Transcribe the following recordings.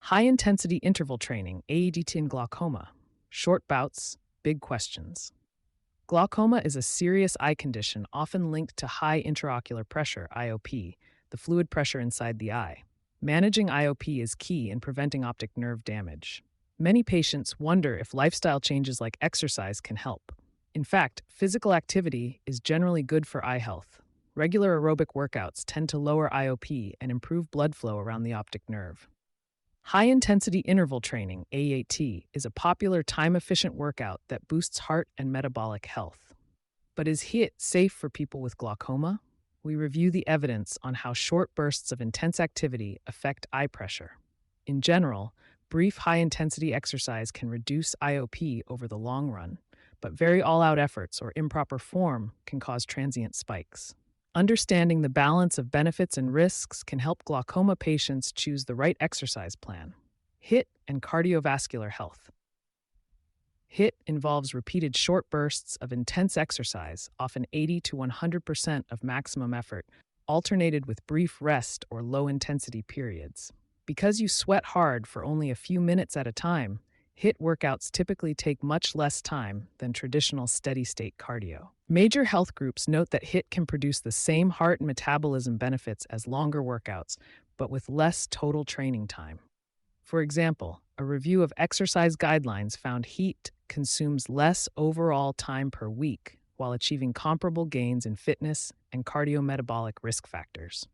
High-intensity interval training, HIIT in glaucoma. Short bouts, big questions. Glaucoma is a serious eye condition often linked to high intraocular pressure, IOP, the fluid pressure inside the eye. Managing IOP is key in preventing optic nerve damage. Many patients wonder if lifestyle changes like exercise can help. In fact, physical activity is generally good for eye health. Regular aerobic workouts tend to lower IOP and improve blood flow around the optic nerve. High-intensity interval training, HIIT, is a popular time-efficient workout that boosts heart and metabolic health. But is HIIT safe for people with glaucoma? We review the evidence on how short bursts of intense activity affect eye pressure. In general, brief high-intensity exercise can reduce IOP over the long run, but very all-out efforts or improper form can cause transient spikes. Understanding the balance of benefits and risks can help glaucoma patients choose the right exercise plan. HIIT and cardiovascular health. HIIT involves repeated short bursts of intense exercise, often 80 to 100% of maximum effort, alternated with brief rest or low-intensity periods. Because you sweat hard for only a few minutes at a time, HIIT workouts typically take much less time than traditional steady-state cardio. Major health groups note that HIIT can produce the same heart and metabolism benefits as longer workouts, but with less total training time. For example, a review of exercise guidelines found HIIT consumes less overall time per week while achieving comparable gains in fitness and cardiometabolic risk factors.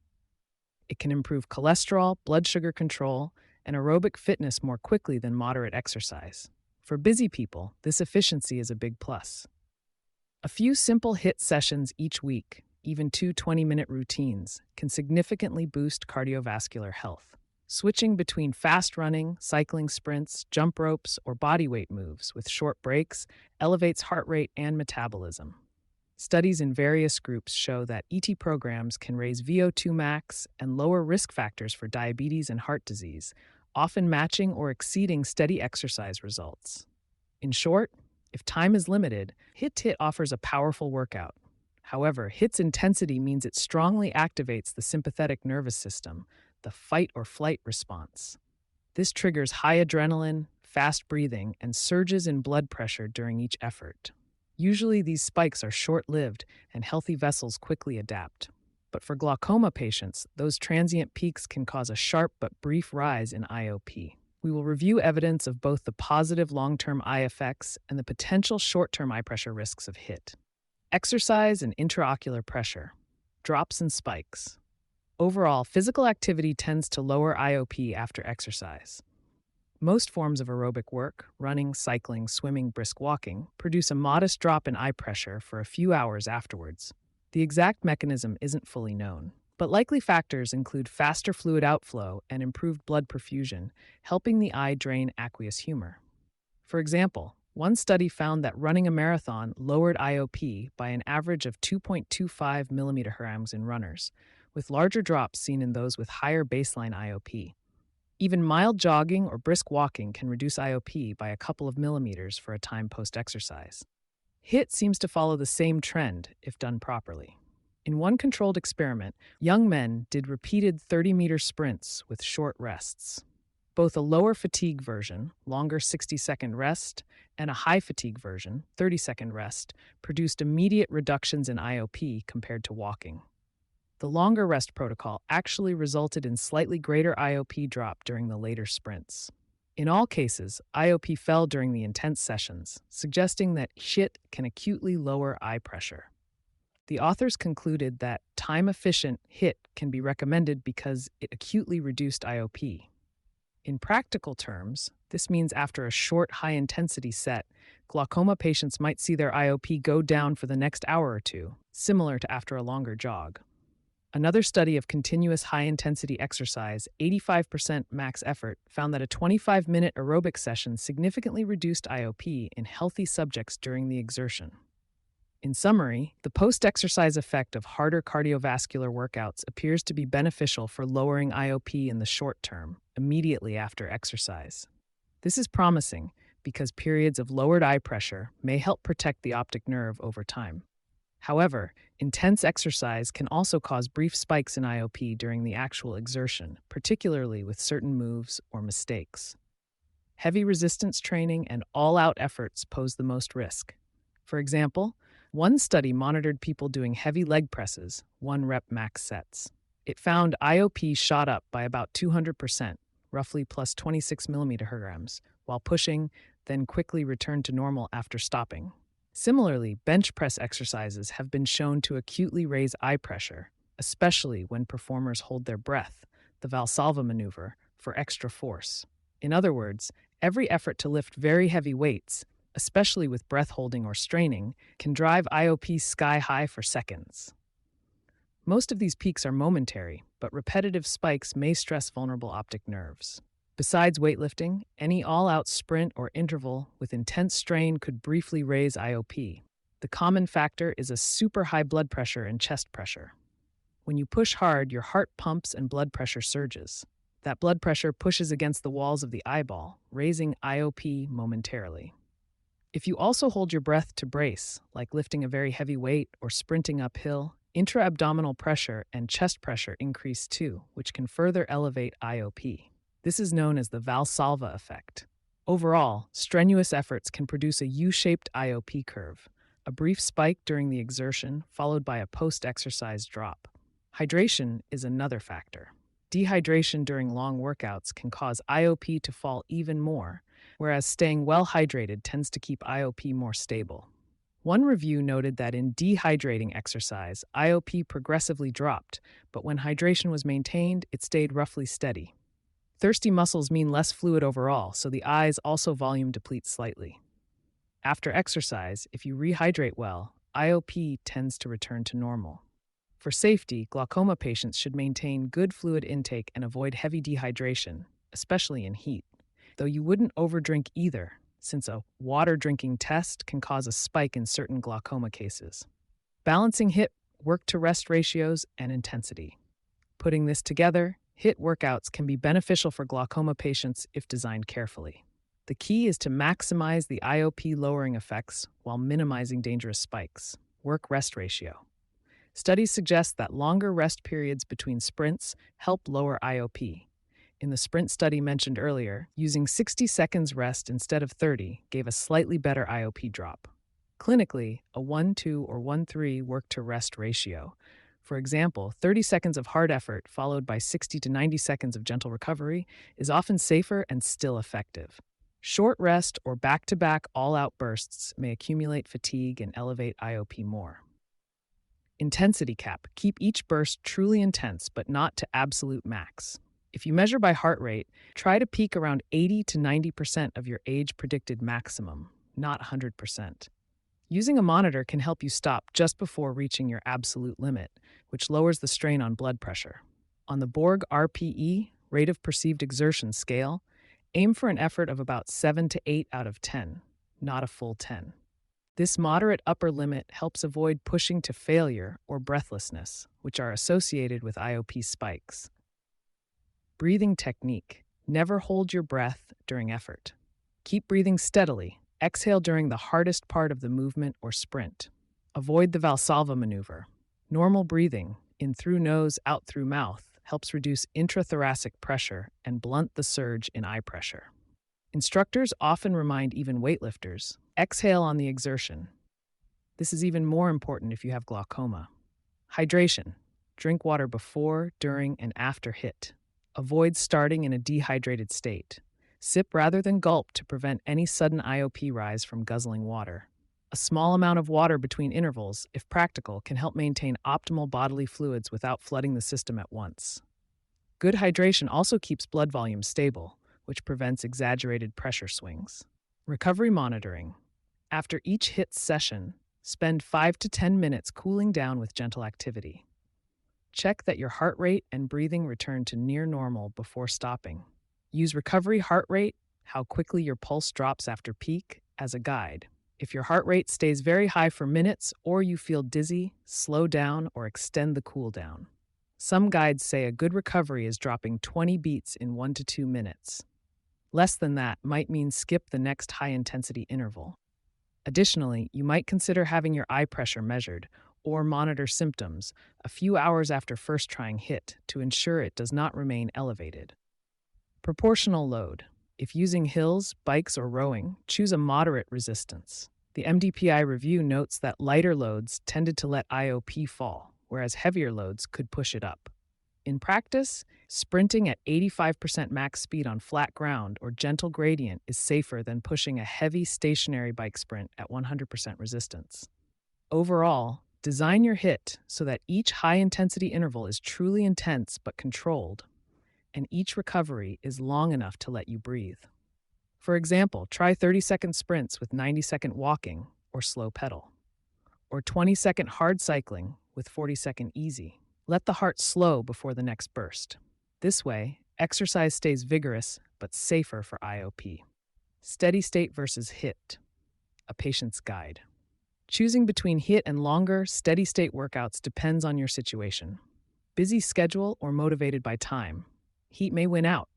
It can improve cholesterol, blood sugar control, and aerobic fitness more quickly than moderate exercise. For busy people, this efficiency is a big plus. A few simple HIIT sessions each week, even 2 20-minute routines, can significantly boost cardiovascular health. Switching between fast running, cycling sprints, jump ropes, or bodyweight moves with short breaks elevates heart rate and metabolism. Studies in various groups show that ET programs can raise VO2 max and lower risk factors for diabetes and heart disease, often matching or exceeding steady exercise results. In short, if time is limited, HIIT offers a powerful workout. However, HIIT's intensity means it strongly activates the sympathetic nervous system, the fight or flight response. This triggers high adrenaline, fast breathing, and surges in blood pressure during each effort. Usually these spikes are short-lived and healthy vessels quickly adapt. But for glaucoma patients, those transient peaks can cause a sharp but brief rise in IOP. We will review evidence of both the positive long-term eye effects and the potential short-term eye pressure risks of HIIT. Exercise and intraocular pressure. Drops and spikes. Overall, physical activity tends to lower IOP after exercise. Most forms of aerobic work, running, cycling, swimming, brisk walking, produce a modest drop in eye pressure for a few hours afterwards. The exact mechanism isn't fully known, but likely factors include faster fluid outflow and improved blood perfusion, helping the eye drain aqueous humor. For example, one study found that running a marathon lowered IOP by an average of 2.25 mmHg in runners, with larger drops seen in those with higher baseline IOP. Even mild jogging or brisk walking can reduce IOP by a couple of millimeters for a time post-exercise. HIIT seems to follow the same trend if done properly. In one controlled experiment, young men did repeated 30-meter sprints with short rests. Both a lower fatigue version, longer 60-second rest, and a high fatigue version, 30-second rest, produced immediate reductions in IOP compared to walking. The longer rest protocol actually resulted in slightly greater IOP drop during the later sprints. In all cases, IOP fell during the intense sessions, suggesting that HIIT can acutely lower eye pressure. The authors concluded that time-efficient HIIT can be recommended because it acutely reduced IOP. In practical terms, this means after a short high-intensity set, glaucoma patients might see their IOP go down for the next hour or two, similar to after a longer jog. Another study of continuous high-intensity exercise, 85% max effort, found that a 25-minute aerobic session significantly reduced IOP in healthy subjects during the exertion. In summary, the post-exercise effect of harder cardiovascular workouts appears to be beneficial for lowering IOP in the short term, immediately after exercise. This is promising because periods of lowered eye pressure may help protect the optic nerve over time. However, intense exercise can also cause brief spikes in IOP during the actual exertion, particularly with certain moves or mistakes. Heavy resistance training and all-out efforts pose the most risk. For example, one study monitored people doing heavy leg presses, 1-rep max sets. It found IOP shot up by about 200%, roughly plus 26 mmHg, while pushing, then quickly returned to normal after stopping. Similarly, bench press exercises have been shown to acutely raise eye pressure, especially when performers hold their breath, the Valsalva maneuver, for extra force. In other words, every effort to lift very heavy weights, especially with breath holding or straining, can drive IOP sky high for seconds. Most of these peaks are momentary, but repetitive spikes may stress vulnerable optic nerves. Besides weightlifting, any all-out sprint or interval with intense strain could briefly raise IOP. The common factor is a super high blood pressure and chest pressure. When you push hard, your heart pumps and blood pressure surges. That blood pressure pushes against the walls of the eyeball, raising IOP momentarily. If you also hold your breath to brace, like lifting a very heavy weight or sprinting uphill, intra-abdominal pressure and chest pressure increase too, which can further elevate IOP. This is known as the Valsalva effect. Overall, strenuous efforts can produce a U-shaped IOP curve, a brief spike during the exertion followed by a post-exercise drop. Hydration is another factor. Dehydration during long workouts can cause IOP to fall even more, whereas staying well hydrated tends to keep IOP more stable. One review noted that in dehydrating exercise, IOP progressively dropped, but when hydration was maintained, it stayed roughly steady. Thirsty muscles mean less fluid overall, so the eyes also volume deplete slightly. After exercise, if you rehydrate well, IOP tends to return to normal. For safety, glaucoma patients should maintain good fluid intake and avoid heavy dehydration, especially in heat, though you wouldn't overdrink either, since a water drinking test can cause a spike in certain glaucoma cases. Balancing HIIT work-to-rest ratios and intensity. Putting this together, HIIT workouts can be beneficial for glaucoma patients if designed carefully. The key is to maximize the IOP lowering effects while minimizing dangerous spikes. Work-rest ratio. Studies suggest that longer rest periods between sprints help lower IOP. In the sprint study mentioned earlier, using 60 seconds rest instead of 30 gave a slightly better IOP drop. Clinically, a 1:2 or 1:3 work-to-rest ratio. For example, 30 seconds of hard effort followed by 60 to 90 seconds of gentle recovery is often safer and still effective. Short rest or back-to-back all-out bursts may accumulate fatigue and elevate IOP more. Intensity cap. Keep each burst truly intense, but not to absolute max. If you measure by heart rate, try to peak around 80 to 90% of your age-predicted maximum, not 100%. Using a monitor can help you stop just before reaching your absolute limit, which lowers the strain on blood pressure. On the Borg RPE, rate of perceived exertion scale, aim for an effort of about 7 to 8 out of 10, not a full 10. This moderate upper limit helps avoid pushing to failure or breathlessness, which are associated with IOP spikes. Breathing technique. Never hold your breath during effort. Keep breathing steadily. Exhale during the hardest part of the movement or sprint. Avoid the Valsalva maneuver. Normal breathing, in through nose, out through mouth, helps reduce intrathoracic pressure and blunt the surge in eye pressure. Instructors often remind even weightlifters, exhale on the exertion. This is even more important if you have glaucoma. Hydration. Drink water before, during, and after HIIT. Avoid starting in a dehydrated state. Sip rather than gulp to prevent any sudden IOP rise from guzzling water. A small amount of water between intervals, if practical, can help maintain optimal bodily fluids without flooding the system at once. Good hydration also keeps blood volume stable, which prevents exaggerated pressure swings. Recovery monitoring. After each HIIT session, spend 5 to 10 minutes cooling down with gentle activity. Check that your heart rate and breathing return to near normal before stopping. Use recovery heart rate, how quickly your pulse drops after peak, as a guide. If your heart rate stays very high for minutes or you feel dizzy, slow down or extend the cool down. Some guides say a good recovery is dropping 20 beats in 1 to 2 minutes. Less than that might mean skip the next high-intensity interval. Additionally, you might consider having your eye pressure measured or monitor symptoms a few hours after first trying HIIT to ensure it does not remain elevated. Proportional load. If using hills, bikes, or rowing, choose a moderate resistance. The MDPI review notes that lighter loads tended to let IOP fall, whereas heavier loads could push it up. In practice, sprinting at 85% max speed on flat ground or gentle gradient is safer than pushing a heavy stationary bike sprint at 100% resistance. Overall, design your HIIT so that each high-intensity interval is truly intense but controlled, and each recovery is long enough to let you breathe. For example, try 30-second sprints with 90-second walking or slow pedal, or 20-second hard cycling with 40-second easy. Let the heart slow before the next burst. This way, exercise stays vigorous but safer for IOP. Steady state versus HIIT, a patient's guide. Choosing between HIIT and longer, steady-state workouts depends on your situation. Busy schedule or motivated by time, HIIT may win out.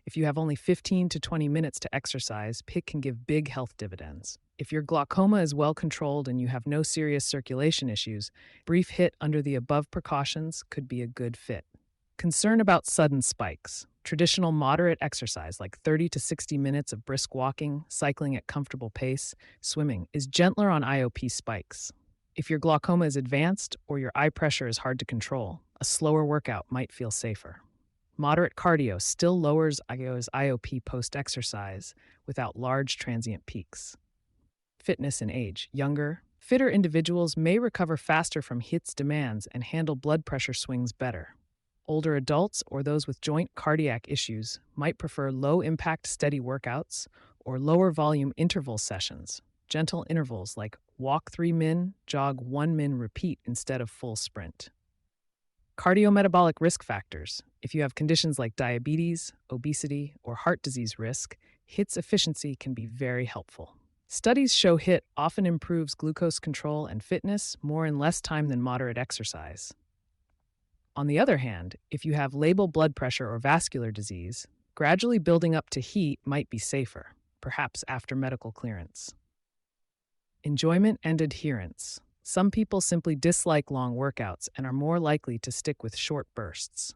If you have only 15 to 20 minutes to exercise, HIIT can give big health dividends. If your glaucoma is well controlled and you have no serious circulation issues, brief HIIT under the above precautions could be a good fit. Concern about sudden spikes. Traditional moderate exercise like 30 to 60 minutes of brisk walking, cycling at comfortable pace, swimming is gentler on IOP spikes. If your glaucoma is advanced or your eye pressure is hard to control, a slower workout might feel safer. Moderate cardio still lowers IOP post-exercise without large transient peaks. Fitness and age. Younger, fitter individuals may recover faster from HIIT's demands and handle blood pressure swings better. Older adults or those with joint cardiac issues might prefer low-impact steady workouts or lower-volume interval sessions, gentle intervals like walk 3 min, jog 1 min, repeat instead of full sprint. Cardiometabolic risk factors. If you have conditions like diabetes, obesity, or heart disease risk, HIIT's efficiency can be very helpful. Studies show HIIT often improves glucose control and fitness more in less time than moderate exercise. On the other hand, if you have labile blood pressure or vascular disease, gradually building up to HIIT might be safer, perhaps after medical clearance. Enjoyment and adherence. Some people simply dislike long workouts and are more likely to stick with short bursts.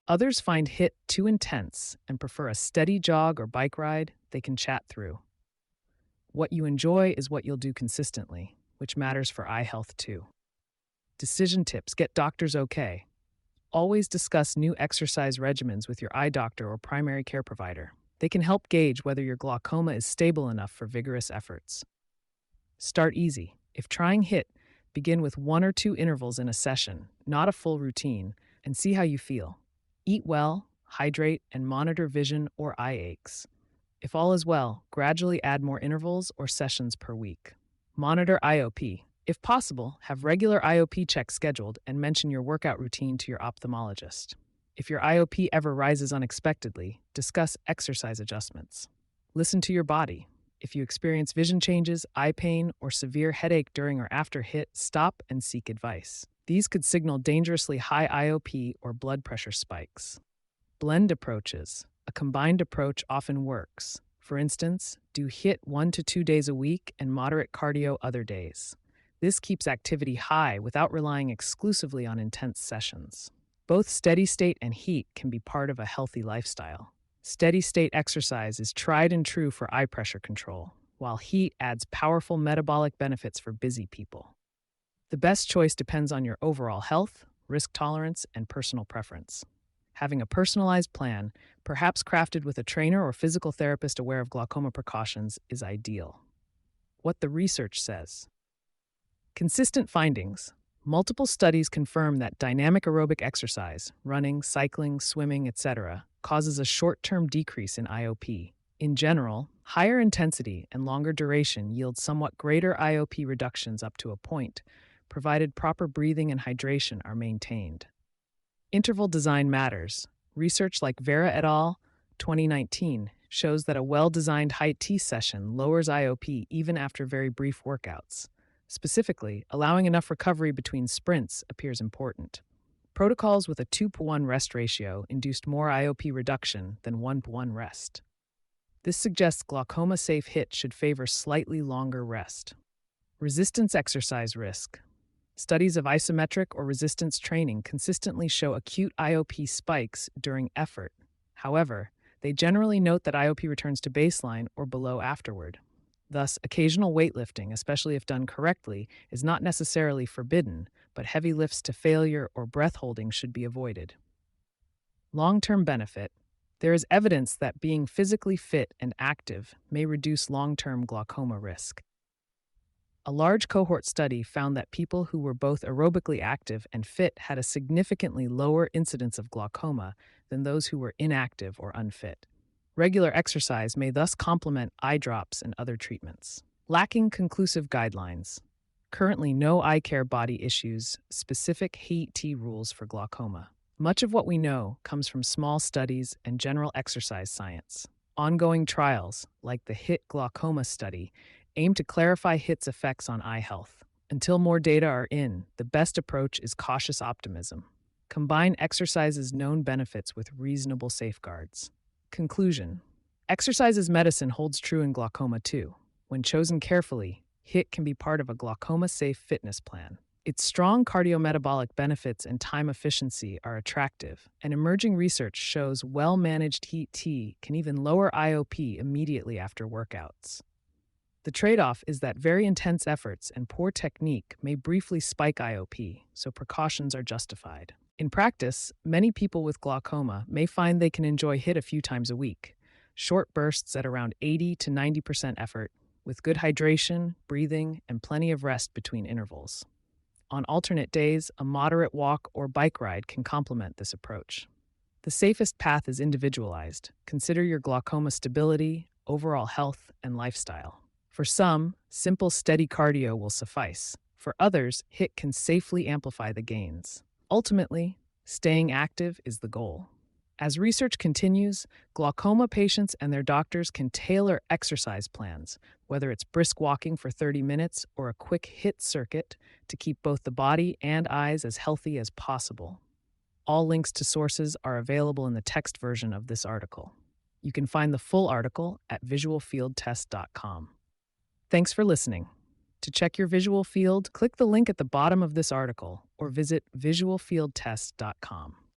Others find HIIT too intense and prefer a steady jog or bike ride they can chat through. What you enjoy is what you'll do consistently, which matters for eye health too. Decision tips: get doctor's okay. Always discuss new exercise regimens with your eye doctor or primary care provider. They can help gauge whether your glaucoma is stable enough for vigorous efforts. Start easy. If trying HIIT, begin with 1 or 2 intervals in a session, not a full routine, and see how you feel. Eat well, hydrate, and monitor vision or eye aches. If all is well, gradually add more intervals or sessions per week. Monitor IOP. If possible, have regular IOP checks scheduled and mention your workout routine to your ophthalmologist. If your IOP ever rises unexpectedly, discuss exercise adjustments. Listen to your body. If you experience vision changes, eye pain, or severe headache during or after HIIT, stop and seek advice. These could signal dangerously high IOP or blood pressure spikes. Blend approaches. A combined approach often works. For instance, do HIIT 1 to 2 days a week and moderate cardio other days. This keeps activity high without relying exclusively on intense sessions. Both steady state and HIIT can be part of a healthy lifestyle. Steady state exercise is tried and true for eye pressure control, while HIIT adds powerful metabolic benefits for busy people. The best choice depends on your overall health, risk tolerance, and personal preference. Having a personalized plan, perhaps crafted with a trainer or physical therapist aware of glaucoma precautions, is ideal. What the research says. Consistent findings. Multiple studies confirm that dynamic aerobic exercise, running, cycling, swimming, etc., causes a short-term decrease in IOP. In general, higher intensity and longer duration yield somewhat greater IOP reductions up to a point, provided proper breathing and hydration are maintained. Interval design matters. Research like Vera et al. 2019 shows that a well-designed HIIT session lowers IOP even after very brief workouts. Specifically, allowing enough recovery between sprints appears important. Protocols with a 2:1 rest ratio induced more IOP reduction than 1:1 rest. This suggests glaucoma-safe HIIT should favor slightly longer rest. Resistance exercise risk. Studies of isometric or resistance training consistently show acute IOP spikes during effort. However, they generally note that IOP returns to baseline or below afterward. Thus, occasional weightlifting, especially if done correctly, is not necessarily forbidden, but heavy lifts to failure or breath holding should be avoided. Long-term benefit. There is evidence that being physically fit and active may reduce long-term glaucoma risk. A large cohort study found that people who were both aerobically active and fit had a significantly lower incidence of glaucoma than those who were inactive or unfit. Regular exercise may thus complement eye drops and other treatments. Lacking conclusive guidelines. Currently, no eye care body issues specific HIIT rules for glaucoma. Much of what we know comes from small studies and general exercise science. Ongoing trials, like the HIIT-Glaucoma study, aim to clarify HIIT's effects on eye health. Until more data are in, the best approach is cautious optimism. Combine exercise's known benefits with reasonable safeguards. Conclusion. Exercise as medicine holds true in glaucoma too. When chosen carefully, HIIT can be part of a glaucoma-safe fitness plan. Its strong cardiometabolic benefits and time efficiency are attractive, and emerging research shows well-managed HIIT can even lower IOP immediately after workouts. The trade-off is that very intense efforts and poor technique may briefly spike IOP, so precautions are justified. In practice, many people with glaucoma may find they can enjoy HIIT a few times a week, short bursts at around 80 to 90% effort, with good hydration, breathing, and plenty of rest between intervals. On alternate days, a moderate walk or bike ride can complement this approach. The safest path is individualized. Consider your glaucoma stability, overall health, and lifestyle. For some, simple, steady cardio will suffice. For others, HIIT can safely amplify the gains. Ultimately, staying active is the goal. As research continues, glaucoma patients and their doctors can tailor exercise plans, whether it's brisk walking for 30 minutes or a quick HIIT circuit, to keep both the body and eyes as healthy as possible. All links to sources are available in the text version of this article. You can find the full article at visualfieldtest.com. Thanks for listening. To check your visual field, click the link at the bottom of this article or visit visualfieldtest.com.